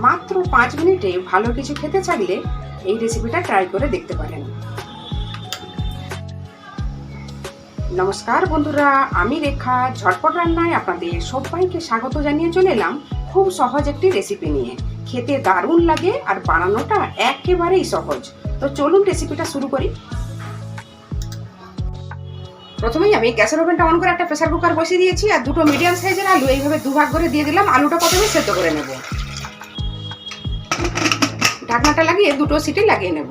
মাত্র 5 মিনিটে ভালো কিছু খেতে চাইলে এই রেসিপিটা ট্রাই করে দেখতে পারেন। নমস্কার বন্ধুরা, আমি রেখা ঝটপট রান্নায় আপনাদের সবাইকে স্বাগত জানিয়ে চলে এলাম খুব সহজ একটি রেসিপি নিয়ে। খেতে দারুণ লাগে আর বানানোটা একেবারেই সহজ। তো চলুন রেসিপিটা শুরু করি। প্রথমেই আমি গ্যাসের ওভেনটা অন করে একটা প্রেসার কুকার বসিয়ে দিয়েছি আর দুটো মিডিয়াম সাইজের আলু এইভাবে দুভাগ করে দিয়ে দিলাম। আলুটা প্রথমে সেদ্ধ করে নেব। ঢাকনাটা লাগিয়ে দুটো সিটি লাগিয়ে নেব।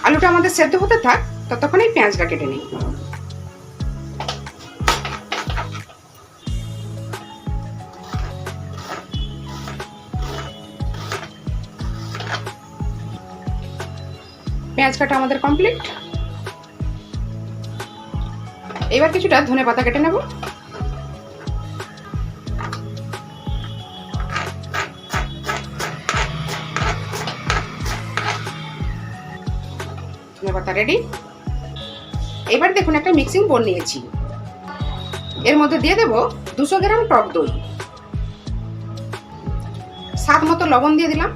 আলুটা আমাদের সেদ্ধ হতে থাক, ততক্ষণে পেঁয়াজটা কেটে নিই। পেঁয়াজ কাটা আমাদের কমপ্লিট। এবার কিছুটা ধনেপাতা কেটে নেব। ধনেপাতা রেডি। এবার দেখুন একটা মিক্সিং বোল নিয়েছি, এর মধ্যে দিয়ে দেব 200 গ্রাম টক দই, স্বাদ মতো লবণ দিয়ে দিলাম,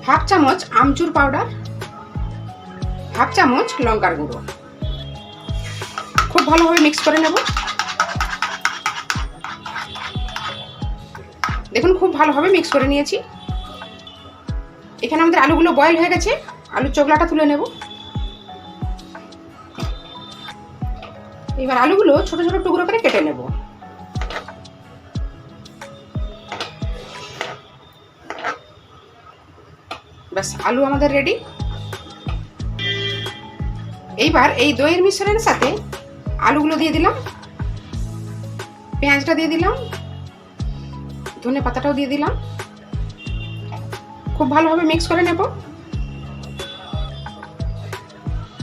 হাফ চামচ আমচুর পাউডার, হাফ চামচ লঙ্কার গুঁড়ো। খুব ভালোভাবে মিক্স করে নেব। দেখুন খুব ভালোভাবে মিক্স করে নিয়েছি। এখানে আমাদের আলুগুলো বয়েল হয়ে গেছে। আলুর চোখলাটা তুলে নেব। এবার আলুগুলো ছোট ছোট টুকরো করে কেটে নেব। ব্যাস, আলু আমাদের রেডি। এইবার এই দইয়ের মিশ্রণের সাথে আলুগুলো দিয়ে দিলাম, পেঁয়াজটা দিয়ে দিলাম, ধনে পাতাটাও দিয়ে দিলাম। খুব ভালোভাবে মিক্স করে নেব।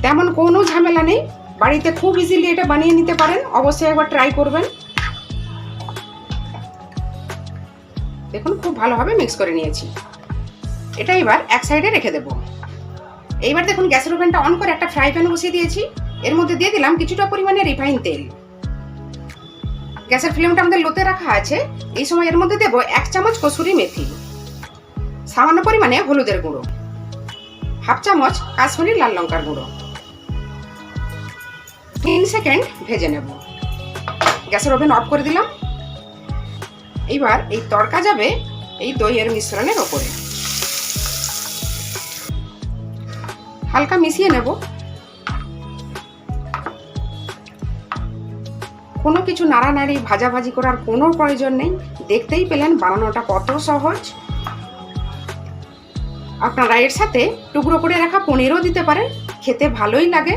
তেমন কোনো ঝামেলা নেই, বাড়িতে খুব ইজিলি এটা বানিয়ে নিতে পারেন। অবশ্যই একবার ট্রাই করবেন। দেখুন খুব ভালোভাবে মিক্স করে নিয়েছি। এটা এবার এক সাইডে রেখে দেব। এইবার দেখুন গ্যাসের ওভেনটা অন করে একটা ফ্রাই প্যান বসিয়ে দিয়েছি। এর মধ্যে দিয়ে দিলাম কিছুটা পরিমাণে রিফাইন তেল। গ্যাসের ফ্লেমটা আমাদের লোতে রাখা আছে। এই সময় এর মধ্যে দেব 1 চামচ কসুরি মেথি, সামান্য পরিমাণে হলুদের গুঁড়ো, হাফ চামচ কাশ্মীরি লাল লঙ্কার গুঁড়ো। 3 সেকেন্ড ভেজে নেব। গ্যাসের ওভেন অফ করে দিলাম। এইবার এই তড়কা যাবে এই দইয়ের মিশ্রণের ওপরে। হালকা মিশিয়ে নেব। কোনো কিছু নাড়ানাড়ি ভাজাভাজি করার কোনো প্রয়োজন নেই। দেখতেই পেলেন বানানোটা কত সহজ। আপনারা এর সাথে টুকরো করে রাখা পনিরও দিতে পারেন, খেতে ভালোই লাগে।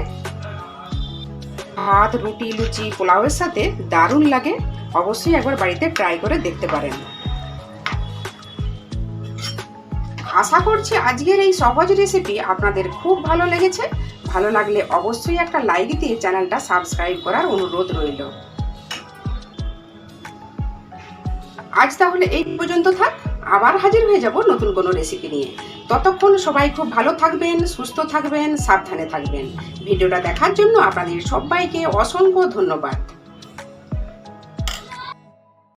ভাত, রুটি, লুচি, পোলাওয়ের সাথে দারুণ লাগে। অবশ্যই একবার বাড়িতে ট্রাই করে দেখতে পারেন। আশা করছি আজকের এই সহজ রেসিপি আপনাদের খুব ভালো লেগেছে। ভালো লাগলে অবশ্যই একটা লাইক দিয়ে চ্যানেলটা সাবস্ক্রাইব করার অনুরোধ রইল। আজ তাহলে এই পর্যন্ত থাক। আবার হাজির হয়ে যাব নতুন কোনো রেসিপি নিয়ে। ততক্ষণ সবাই খুব ভালো থাকবেন, সুস্থ থাকবেন, সাবধানে থাকবেন। ভিডিওটা দেখার জন্য আপনাদের সবাইকে অসংখ্য ধন্যবাদ।